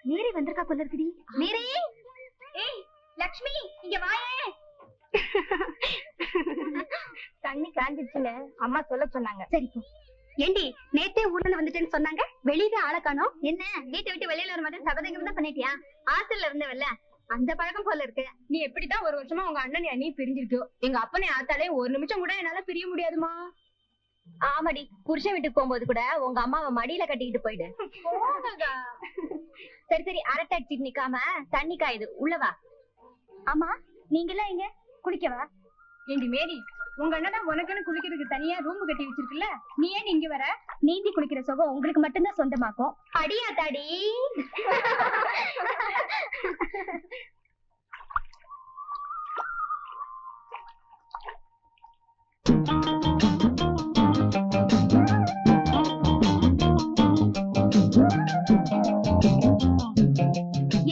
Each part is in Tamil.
மீறி வந்திருக்கா போல இருக்குடி. மீறி, ஏய் லக்ஷ்மி இங்க வாயே. தண்ணி காஞ்சிச்சுன்னு அம்மா சொல்ல சொன்னாங்க. சரி போ. ஏண்டி நேத்தே ஊர்ல வந்துட்டேன்னு சொன்னாங்க, வெளியே ஆள காணோம். என்ன வீட்டை விட்டு வெளியில வர மாட்டேன் சபதங்கம் தான் பண்ணிட்டியா? ஹாஸ்டல்ல இருந்தவல்ல, அந்த பழக்கம் போல இருக்கு. நீ எப்படிதான் ஒரு வருஷமா உங்க அண்ணன் அண்ணி பிரிஞ்சிருக்கோ, எங்க அப்பனை ஆத்தாலே ஒரு நிமிஷம் கூட என்னால பிரிய முடியாதுமா. ஆமாடி, புருஷன் வீட்டுக்கு போகும்போது கூட உங்க அம்மாவை மடியில கட்டிக்கிட்டு போயிடு. சரி சரி, அரட்டை அடிச்சுட்டு நிக்காம தண்ணி காயுது, உள்ளவா. ஆமா, நீங்க எல்லாம் எங்க குளிக்கவா? ஏண்டி மேரி, உங்க அண்ணனா உனக்குன்னு குளிக்கிறதுக்கு தனியா ரூம் கட்டி வச்சிருக்குல்ல, நீ ஏன் இங்க வர? நீந்தி குளிக்கிற சுகம் உங்களுக்கு மட்டும்தான் சொந்தமாக்கும். அடியா தாடி.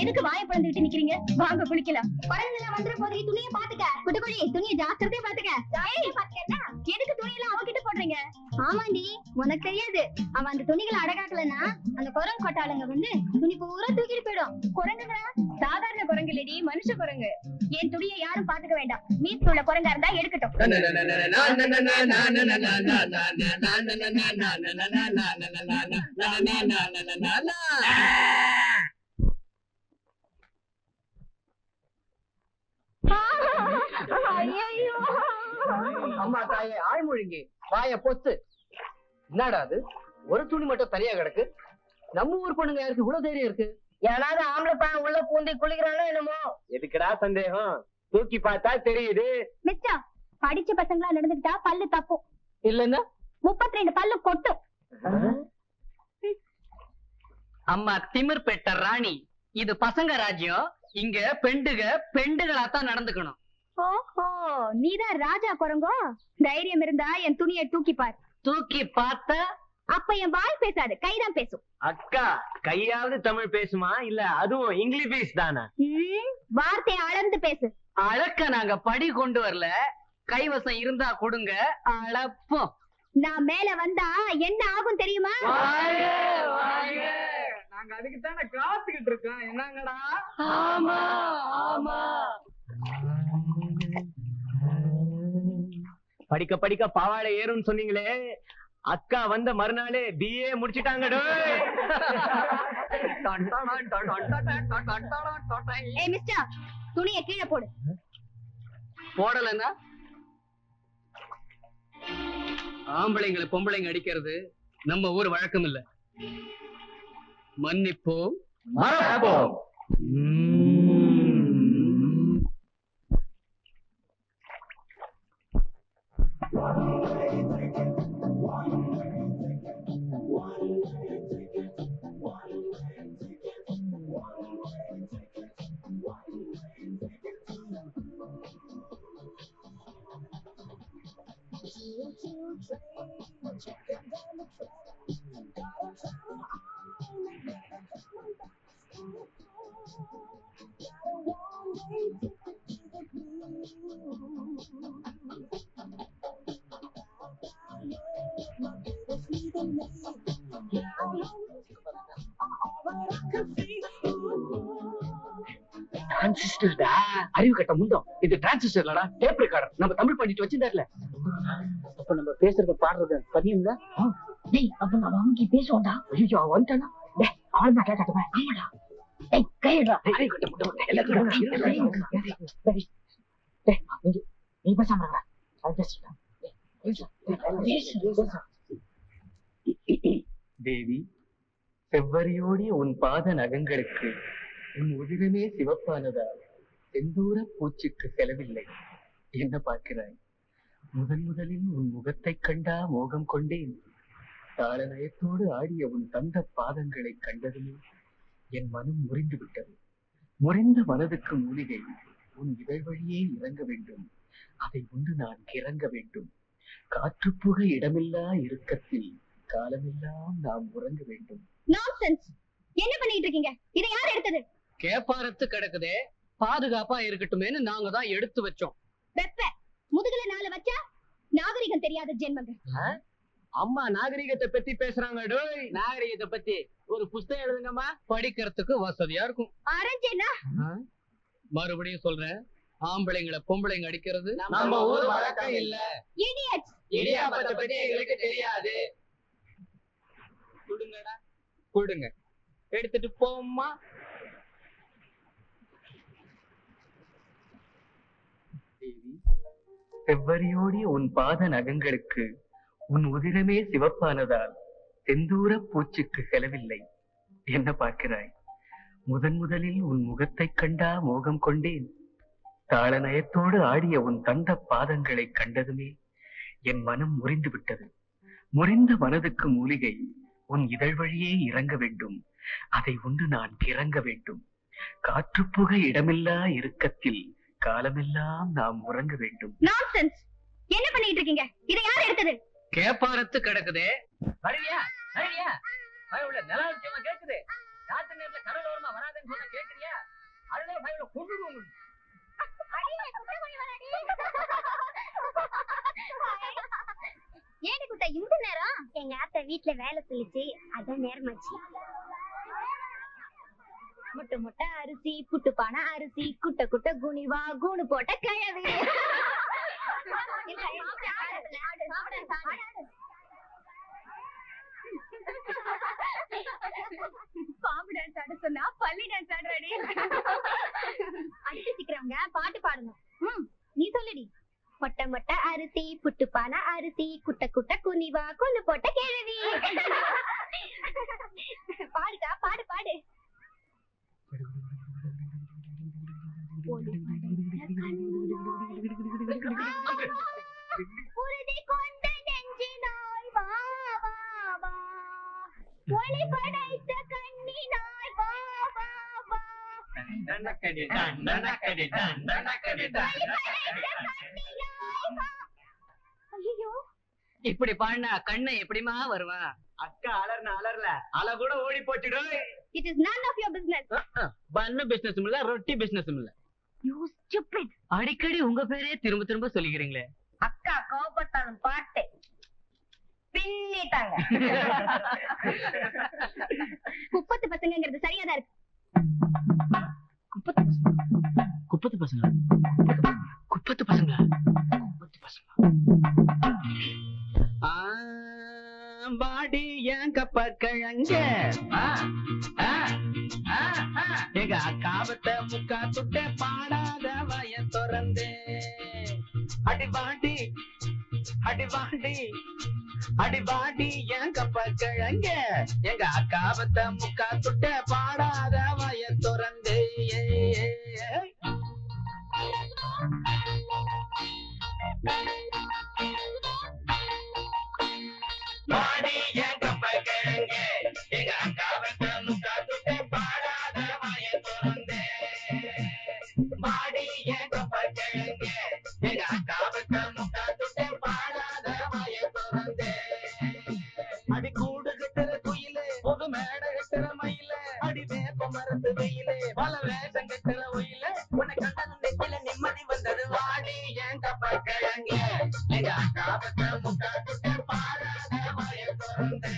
எதுக்கு வாயை பழந்துட்டு நிக்கிறீங்க? வாங்க குளிக்கலாம். குறைஞ்செல்லாம் வந்துட போது துணியை பாத்துக்க. குட்டுக்குழி, துணியை ஜாக்கிரதையா பாத்துக்க. எதுக்கு துணியெல்லாம் அவகிட்ட போடுறீங்க? ஆமாண்டி, உனக்கு தெரியாது. அவன் அந்த துணிகளை அடகாக்கலன்னா அந்த குரங்கு கொட்டாளுங்க வந்து துணி பூரா தூக்கிட்டு போயிடும். குரங்குங்களா? சாதாரண குரங்கு இல்லடி, மனுஷ குரங்கு. என் துணியை யாரும் பாத்துக்க வேண்டாம். மீட்புள்ள குரங்கா இருந்தா எடுக்கட்டும். அம்மா தாயே ஆய்மொழிங்க, வாய பொத்து. என்னடா அது, ஒரு துணி மட்டும் தனியா கிடக்கு? நம்ம ஊர் பொண்ணுங்க யாருக்கு இவ்வளவு தைரியம் இருக்கு? ஏனாவது ஆம்பளை பையன் உள்ள பூந்தி குளிக்கிறானோ என்னமோ. எதுக்குடா சந்தேகம்? தூக்கி பார்த்தா தெரியுது. மிஸ்டர், படிச்ச பசங்களா நடந்துக்கிட்டா பல்லு தப்பும், இல்லன்னா 32 பல்லு கொட்டும். அம்மா திமிர் பெட்ட ராணி, இது பசங்க ராஜ்யம். இங்க பெண்டுகளாத்தான் நடந்துக்கணும். ஓஹோ, நீதான் ராஜா குரங்கோ? தைரியம் இருந்தா என் துணியை தூக்கி பார். தூக்கி பார்த்தா அப்ப என் வாய் பேசாது, கைதான் பேசும். அக்கா, கையாவது தமிழ் பேசுமா? இல்ல அதுவும் இங்கிலீஷ் தானா? வார்த்தையை அளந்து பேசு. அளக்க நாங்க படி கொண்டு வரல, கைவசம் இருந்தா கொடுங்க, அளப்போம். நான் மேல வந்தா என்ன ஆகும் தெரியுமா? நாங்க அதுக்கு தானே காத்துக்கிட்டு இருக்கோம். என்னங்கடா? ஆமா ஆமா. படிக்க படிக்க பாவாடை ஏறும்னு சொன்னீங்களே, அக்கா வந்த மறுநாளே BA முடிச்சிட்டாங்க. ஏய் மிஸ்டர், துணியை கீழே போடு. போடலன்னா ஆம்பளைங்களை பொம்பளைங்க அடிக்கிறது நம்ம ஊர் வழக்கம் இல்ல. மன்னிப்போம், மறப்போம். டிரான்சிஸ்டர்டா, அறிவு கட்ட முண்டம். இது டிரான்சிஸ்டர் இல்லடா, டேப் ரெக்கார்டர். நம்ம தமிழ் பண்ணிட்டு வச்சிருந்தாருல. அப்ப நம்ம பேசுறது பாடுறது பதியும்ல. டேய், அப்ப நம்ம அவங்க பேசுவோம்டா. ஐயோ, அவன் வந்துட்டானா? டேய், அவன் தான் கேட்கட்டுமே. ஆமாடா. டேய், கையடா. அறிவு கட்ட முண்டம். எல்லாரும் டேய், நீ பேசாம இருடா. அவன் பேசுறான். தேவி, செவ்வரியோடி உன் பாத நகங்களுக்கு உன் உதிரமே சிவப்பானதால் செந்தூர பூச்சிக்கு செலவில்லை. என்ன பார்க்கிறாய்? முதலில் உன் முகத்தை கண்டா மோகம் கொண்டேன். தாள நயத்தோடு ஆடிய உன் தந்த பாதங்களை கண்டதுமே என் மனம் முறிந்து விட்டது. முறிந்த மனதுக்கு மூலிகை உன் இதழ் வழியே இறங்க வேண்டும். அதை உண்டு நான் கிறங்க வேண்டும். காற்று புக இடமில்லா இறுக்கத்தில் காலமெல்லாம் நாம் உறங்க வேண்டும். நான்சென்ஸ். என்ன பண்ணிட்டு இருக்கீங்க? இதை யார் எடுத்தது? கேப்பாரத்து கிடக்குதே, பாதுகாப்பா இருக்கட்டுமேன்னு நாங்க தான் எடுத்து வச்சோம். வெப்ப முதுகுல 4 வச்சா நாகரிகம் தெரியாத ஜென்மங்க. அம்மா நாகரிகத்தை பத்தி பேசுறாங்க. நாகரிகத்தை பத்தி ஒரு புஸ்தகம் எழுதுங்கம்மா, படிக்கிறதுக்கு வசதியா இருக்கும். அரஞ்சேனா மறுபடியும் சொல்றேன், ஆம்பளைங்களை பொம்பளைங்க அடிக்கிறது நம்ம ஊர் வழக்கம் இல்ல. இடியட்ஸ். இடியாப்பத்தை பத்தி எங்களுக்கு தெரியாது. கொடுங்கடா, கொடுங்க, எடுத்துட்டு போம்மா. செவ்வரியோடி உன் பாத நகங்களுக்கு உன் உதிரமே சிவப்பானதால் செந்தூர பூச்சிக்கு செலவில்லை. என்ன பார்க்கிறாய்? முதலில் உன் முகத்தை கண்டா மோகம் கொண்டேன். தாள நயத்தோடு ஆடிய உன் தந்த பாதங்களை கண்டதுமே என் மனம் முறிந்து விட்டது. முறிந்த மனதுக்கு மூலிகை உன் இதழ் வழியே இறங்க வேண்டும். அதை உண்டு நான் கிறங்க வேண்டும். காற்று புக இடமில்லா இறுக்கத்தில் காலமெல்லாம் நாம் உறங்க வேண்டும். நான்சென்ஸ். என்ன பண்ணிட்டு இருக்கீங்க? இதை யார் எடுத்தது? கேப்பாரத்து கிடக்குதே. வருவியா வருவியா? பயவுல நில விஷயமா கேக்குது. ராத்திரி நேரத்துல கடலோரமா வராதுன்னு சொன்னா கேக்குறியா? அதுல பயவுல கொண்டுடுவோம். ஏடி குட்டை இந்த நேரம்? எங்க ஆத்தா வீட்டுல வேலை சொல்லிச்சு, அதான் நேரமாச்சு. முட்டை முட்டை அரிசி, புட்டு பானை அரிசி, குட்டை குட்டை குனிவா கூணு போட்ட கிழவி. பாம்பு டான்ஸ் ஆட சொன்னா பள்ளி டான்ஸ் ஆடுறாடி. அடிச்சு சிக்கிறவங்க பாட்டு பாடணும். நீ சொல்லுடி. மொட்டை மொட்டை அரிசி, புட்டு பானை அரிசி, குட்டை குட்டை குனிவா கொண்டு போட்ட கிழவி. பாடுக்கா, பாடு பாடு. உறுதி கொண்ட நெஞ்சினாய் வா வா வா, ஒளி படைத்த கண்ணினாய் வா வா வா, தண்டனக்கடி தண்டனக்கடி தண்டனக்கடி ஐயோ இப்படி பாடினா கண்ணை எப்படிமா வருவான்? அக்கா அலர்ல அல கூட ஓடி போச்சுடும். it is none of your business. பண்ண பிசினஸும் இல்ல, ரொட்டி பிசினஸும் இல்ல. you stupid. அடிக்கடி உங்க பேரே திரும்ப திரும்ப சொல்லிக்கிறீங்களே. அக்கா கோபப்பட்டாலும் பாட்டு பின்னிட்டாங்க. குப்பத்து பசங்கிறது சரியாதான் இருக்கு. குப்பத்து பசங்க, குப்பத்து பசங்க, குப்பத்து பசங்க. பாடி ஏன் கப்ப கிழங்க எங்க அக்காவத்தை முக்கா துட்ட பாடாத வய திறந்து அடிபாடி அடிபாடி அடிபாடி ஏன் கப்ப கிழங்க எங்க அக்காவத்தை முக்கா துட்ட பாடாத வய திறந்து பாடி ஏன் கப்ப கிழங்க எங்க அக்காவத்தை முக்கா துட்ட பாடாத வய திறந்து பாடி ஏன் கப்ப கிழங்க எங்க அக்காவத்தை முக்கா துட்ட பாடாத வய திறந்து அடி கூடு கட்டுற குயிலே பொது மேடை கட்டுற மயில அடி வேப்ப மரத்து வெயிலே பல வேஷம் கட்டுற ஒயில உன்னை கண்டது நெத்தில நிம்மதி வந்தது வாடி ஏன் கப்ப கிழங்க எங்க அக்காவத்தை முக்கா துட்ட பாடாத வய திறந்து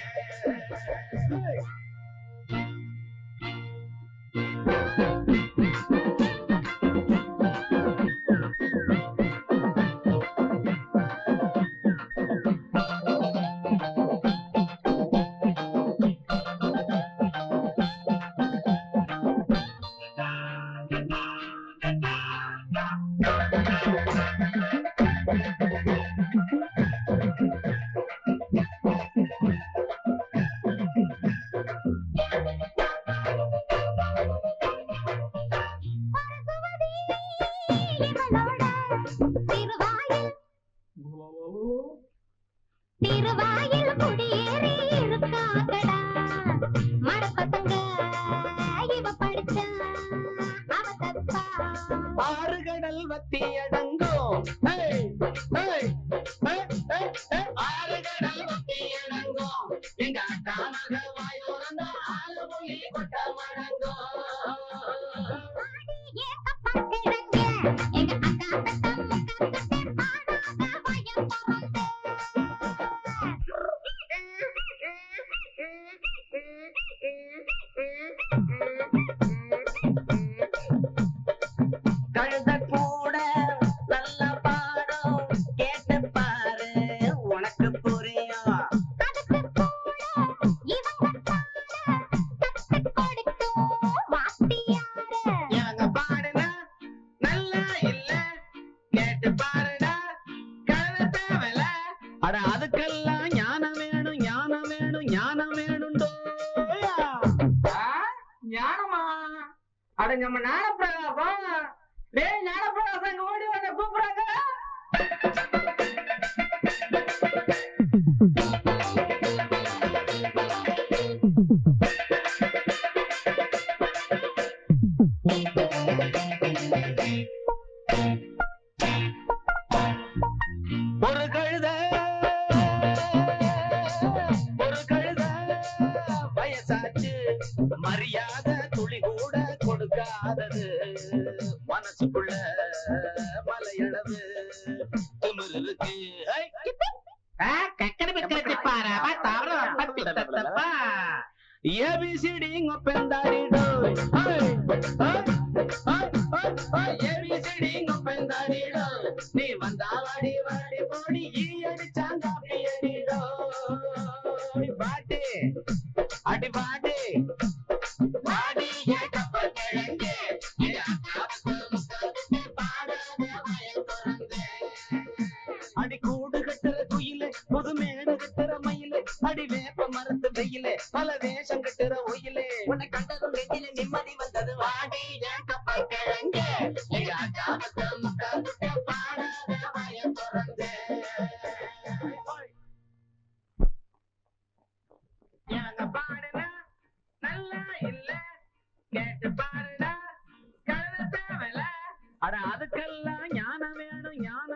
திருவாயில் குடியேறி இருக்காதடா மடப்பசங்க இவ படிச்சா அவ தப்பா. ஆறு கடல் வத்தி அடங்கும் ஆறு கடல் வத்தி அடங்கும் எங்க அக்கா மக வாயோரந்தா ஆளு புலி கொட்ட மடங்கும் எங்க அக்கா தத்தம் முக்கா தத்தம் பாடாத வயம் பொறந்தே. அட நம்ம ஞானப்பிரகாசம். டேய் ஞானப்பிரகாசம், இங்க ஓடி வாங்க, கூப்பிடுறாங்க. ஒரு கழுத வயசாச்சு, மரியாதை துளி கூட கொடுக்காதது, மனசுக்குள்ள மலையளவு திமிரு இருக்கு. நீ வந்தா வாடி வாடி போடி அடிச்சாங்க பாட்டு அடி பாடு பாடி அடி கூடு கட்டுற குயில, புது மேடு கட்டுற மயில, அடி வேப்ப மரத்து வெயில, பல வேஷம் கட்டுற ஒயிலே, உன்னை கண்டதும் நெஞ்சில நிம்மதி வந்தது. வாடி ஏன் கப்பல் கிழங்க பாடாத வயல் பிறந்து. எனக்கு பாடுனா நல்லா இல்ல, கேட்டு பாருடா கழுத தேவல. அட அதுக்கெல்லாம் ஞானம் வேணும், ஞானம்